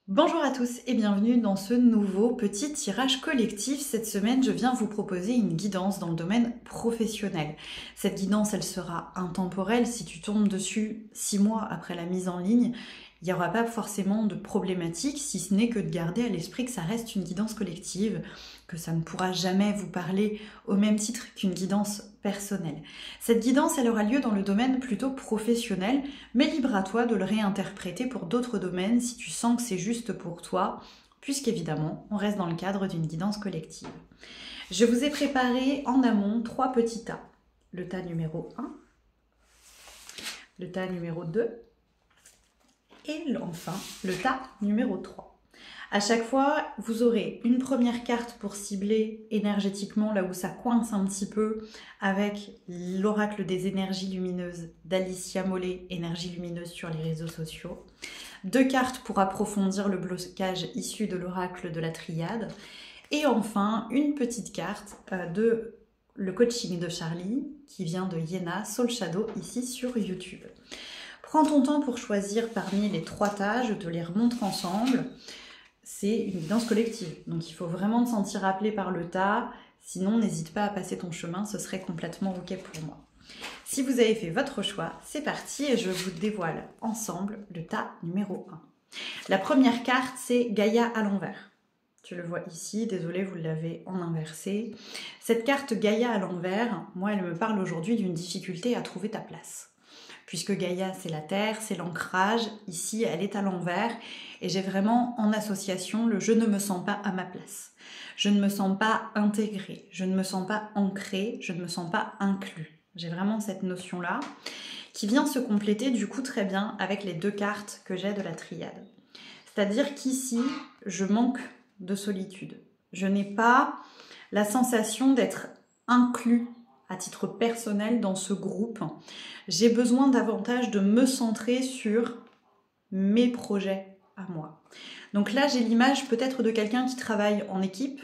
Bonjour à tous et bienvenue dans ce nouveau petit tirage collectif. Cette semaine, je viens vous proposer une guidance dans le domaine professionnel. Cette guidance, elle sera intemporelle. Si tu tombes dessus 6 mois après la mise en ligne, il n'y aura pas forcément de problématique, si ce n'est que de garder à l'esprit que ça reste une guidance collective, que ça ne pourra jamais vous parler au même titre qu'une guidance personnelle. Cette guidance, elle aura lieu dans le domaine plutôt professionnel, mais libre à toi de le réinterpréter pour d'autres domaines si tu sens que c'est juste pour toi, puisqu'évidemment, on reste dans le cadre d'une guidance collective. Je vous ai préparé en amont 3 petits tas. Le tas numéro 1, le tas numéro 2, et enfin le tas numéro 3. À chaque fois, vous aurez une première carte pour cibler énergétiquement là où ça coince un petit peu avec l'oracle des énergies lumineuses d'Alicia Mollet, énergie lumineuse sur les réseaux sociaux. 2 cartes pour approfondir le blocage issu de l'oracle de la triade. Et enfin, une petite carte de le coaching de Charlie qui vient de Yéna Soul Shadow ici sur YouTube. Prends ton temps pour choisir parmi les 3 tas, je te les remontre ensemble. C'est une guidance collective, donc il faut vraiment te sentir appelé par le tas, sinon n'hésite pas à passer ton chemin, ce serait complètement ok pour moi. Si vous avez fait votre choix, c'est parti et je vous dévoile ensemble le tas numéro 1. La première carte, c'est Gaïa à l'envers. Tu le vois ici, désolé, vous l'avez en inversé. Cette carte Gaïa à l'envers, moi elle me parle aujourd'hui d'une difficulté à trouver ta place. Puisque Gaïa, c'est la terre, c'est l'ancrage. Ici, elle est à l'envers. Et j'ai vraiment en association le « je ne me sens pas à ma place ». Je ne me sens pas intégrée, je ne me sens pas ancrée, je ne me sens pas inclus. J'ai vraiment cette notion-là qui vient se compléter du coup très bien avec les 2 cartes que j'ai de la triade. C'est-à-dire qu'ici, je manque de solitude. Je n'ai pas la sensation d'être inclus à titre personnel dans ce groupe. J'ai besoin davantage de me centrer sur mes projets à moi. Donc là, j'ai l'image peut-être de quelqu'un qui travaille en équipe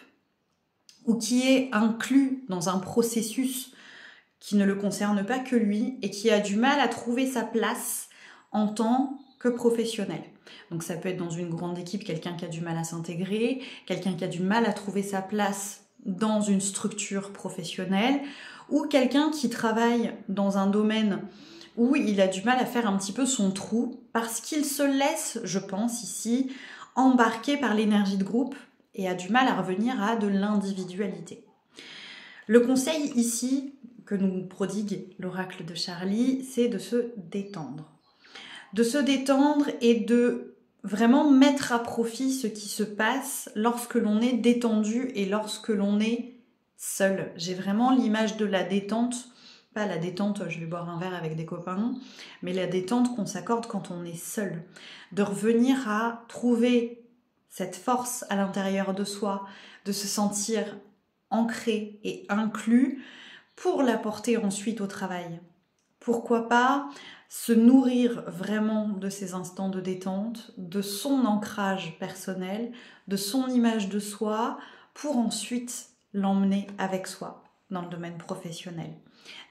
ou qui est inclus dans un processus qui ne le concerne pas que lui et qui a du mal à trouver sa place en tant que professionnel. Donc ça peut être dans une grande équipe, quelqu'un qui a du mal à s'intégrer, quelqu'un qui a du mal à trouver sa place dans une structure professionnelle, ou quelqu'un qui travaille dans un domaine où il a du mal à faire un petit peu son trou parce qu'il se laisse, je pense ici, embarquer par l'énergie de groupe et a du mal à revenir à de l'individualité. Le conseil ici que nous prodigue l'oracle de Charlie, c'est de se détendre. De se détendre et de vraiment mettre à profit ce qui se passe lorsque l'on est détendu et lorsque l'on est seul. J'ai vraiment l'image de la détente, pas la détente, je vais boire un verre avec des copains, mais la détente qu'on s'accorde quand on est seul. De revenir à trouver cette force à l'intérieur de soi, de se sentir ancré et inclus pour l'apporter ensuite au travail. Pourquoi pas se nourrir vraiment de ces instants de détente, de son ancrage personnel, de son image de soi, pour ensuite l'emmener avec soi dans le domaine professionnel.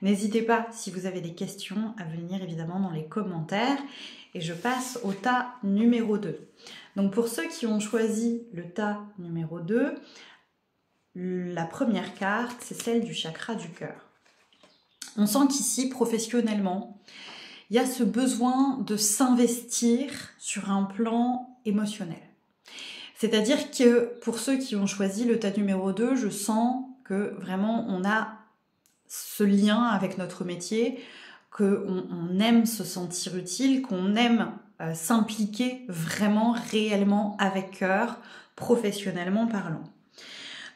N'hésitez pas, si vous avez des questions, à venir évidemment dans les commentaires. Et je passe au tas numéro 2. Donc pour ceux qui ont choisi le tas numéro 2, la première carte, c'est celle du chakra du cœur. On sent qu'ici, professionnellement, il y a ce besoin de s'investir sur un plan émotionnel. C'est-à-dire que pour ceux qui ont choisi le tas numéro 2, je sens que vraiment on a ce lien avec notre métier, qu'on aime se sentir utile, qu'on aime s'impliquer vraiment, réellement, avec cœur, professionnellement parlant.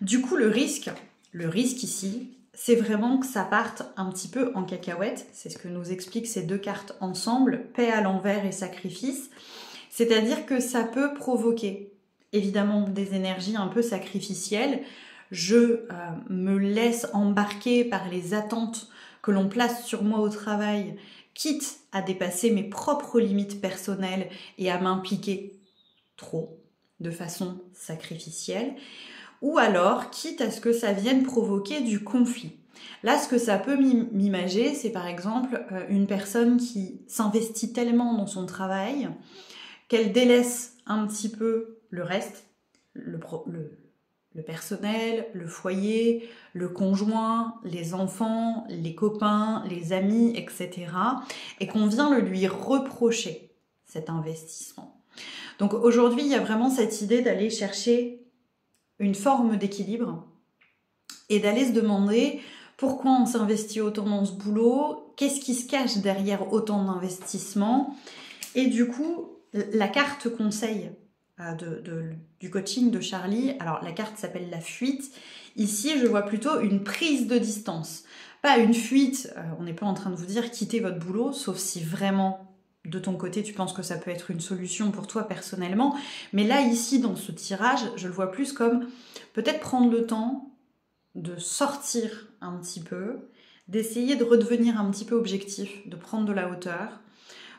Du coup, le risque ici, c'est vraiment que ça parte un petit peu en cacahuète. C'est ce que nous expliquent ces 2 cartes ensemble, paix à l'envers et sacrifice. C'est-à-dire que ça peut provoquer évidemment des énergies un peu sacrificielles. Je me laisse embarquer par les attentes que l'on place sur moi au travail, quitte à dépasser mes propres limites personnelles et à m'impliquer trop, de façon sacrificielle. Ou alors, quitte à ce que ça vienne provoquer du conflit. Là, ce que ça peut m'imager, c'est par exemple une personne qui s'investit tellement dans son travail qu'elle délaisse un petit peu le reste, le personnel, le foyer, le conjoint, les enfants, les copains, les amis, etc. et qu'on vient le lui reprocher, cet investissement. Donc aujourd'hui, il y a vraiment cette idée d'aller chercher une forme d'équilibre et d'aller se demander pourquoi on s'investit autant dans ce boulot, qu'est-ce qui se cache derrière autant d'investissements. Et du coup, la carte conseil du coaching de Charlie, alors la carte s'appelle la fuite. Ici, je vois plutôt une prise de distance. Pas une fuite, on n'est pas en train de vous dire quittez votre boulot, sauf si vraiment de ton côté tu penses que ça peut être une solution pour toi personnellement. Mais là, ici, dans ce tirage, je le vois plus comme peut-être prendre le temps de sortir un petit peu, d'essayer de redevenir un petit peu objectif, de prendre de la hauteur,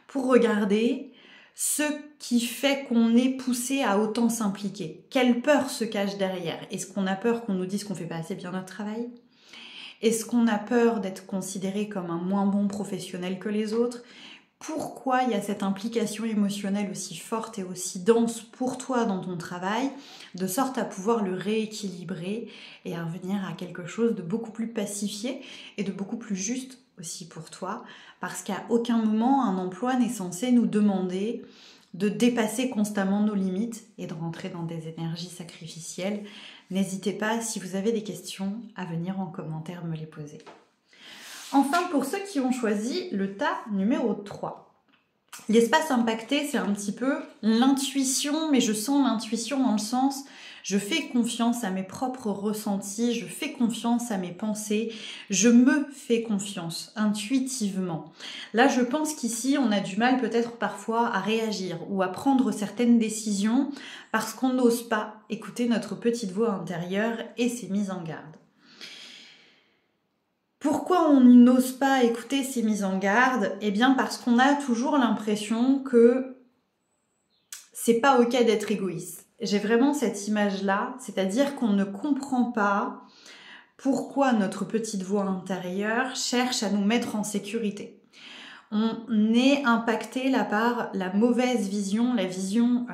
pour regarder ce qui fait qu'on est poussé à autant s'impliquer. Quelle peur se cache derrière? Est-ce qu'on a peur qu'on nous dise qu'on ne fait pas assez bien notre travail? Est-ce qu'on a peur d'être considéré comme un moins bon professionnel que les autres? Pourquoi il y a cette implication émotionnelle aussi forte et aussi dense pour toi dans ton travail, de sorte à pouvoir le rééquilibrer et à revenir à quelque chose de beaucoup plus pacifié et de beaucoup plus juste aussi pour toi, parce qu'à aucun moment un emploi n'est censé nous demander de dépasser constamment nos limites et de rentrer dans des énergies sacrificielles. N'hésitez pas, si vous avez des questions, à venir en commentaire me les poser. Enfin, pour ceux qui ont choisi le tas numéro 3. L'espace impacté, c'est un petit peu l'intuition, mais je sens l'intuition dans le sens, je fais confiance à mes propres ressentis, je fais confiance à mes pensées, je me fais confiance intuitivement. Là, je pense qu'ici, on a du mal peut-être parfois à réagir ou à prendre certaines décisions parce qu'on n'ose pas écouter notre petite voix intérieure et ses mises en garde. Pourquoi on n'ose pas écouter ces mises en garde? Eh bien parce qu'on a toujours l'impression que c'est pas ok d'être égoïste. J'ai vraiment cette image-là, c'est-à-dire qu'on ne comprend pas pourquoi notre petite voix intérieure cherche à nous mettre en sécurité. On est impacté là par la mauvaise vision, la vision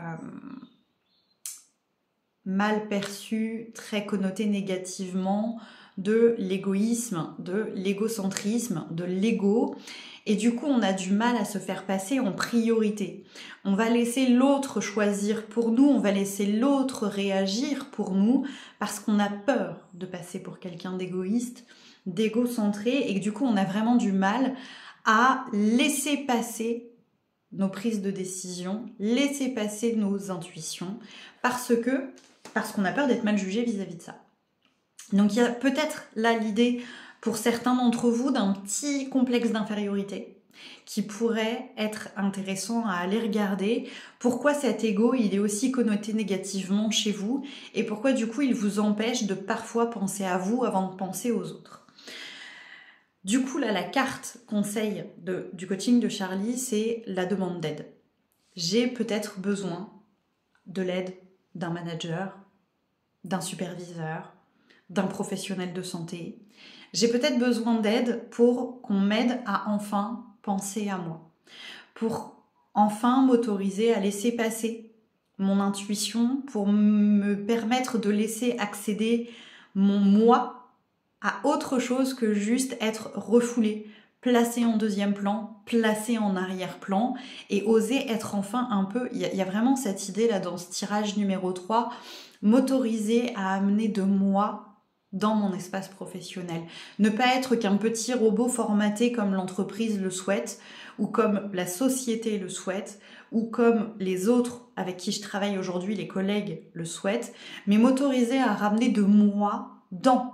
mal perçue, très connotée négativement, de l'égoïsme, de l'égocentrisme, de l'ego. Et du coup, on a du mal à se faire passer en priorité. On va laisser l'autre choisir pour nous, on va laisser l'autre réagir pour nous, parce qu'on a peur de passer pour quelqu'un d'égoïste, d'égocentré, et que du coup, on a vraiment du mal à laisser passer nos prises de décision, laisser passer nos intuitions, parce qu'on a peur d'être mal jugé vis-à-vis de ça. Donc il y a peut-être là l'idée pour certains d'entre vous d'un petit complexe d'infériorité qui pourrait être intéressant à aller regarder. Pourquoi cet ego il est aussi connoté négativement chez vous et pourquoi du coup il vous empêche de parfois penser à vous avant de penser aux autres. Du coup là la carte conseil du coaching de Charlie c'est la demande d'aide. J'ai peut-être besoin de l'aide d'un manager, d'un superviseur, d'un professionnel de santé. J'ai peut-être besoin d'aide pour qu'on m'aide à enfin penser à moi, pour enfin m'autoriser à laisser passer mon intuition, pour me permettre de laisser accéder mon moi à autre chose que juste être refoulé, placé en deuxième plan, placé en arrière-plan et oser être enfin un peu... Il y a vraiment cette idée là dans ce tirage numéro 3, m'autoriser à amener de moi dans mon espace professionnel. Ne pas être qu'un petit robot formaté comme l'entreprise le souhaite, ou comme la société le souhaite, ou comme les autres avec qui je travaille aujourd'hui, les collègues le souhaitent, mais m'autoriser à ramener de moi dans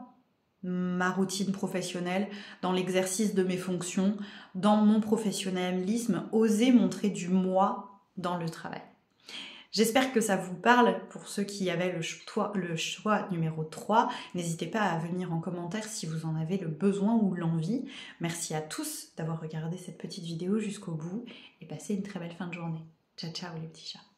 ma routine professionnelle, dans l'exercice de mes fonctions, dans mon professionnalisme, oser montrer du moi dans le travail. J'espère que ça vous parle pour ceux qui avaient le choix numéro 3. N'hésitez pas à venir en commentaire si vous en avez le besoin ou l'envie. Merci à tous d'avoir regardé cette petite vidéo jusqu'au bout et passez une très belle fin de journée. Ciao ciao les petits chats.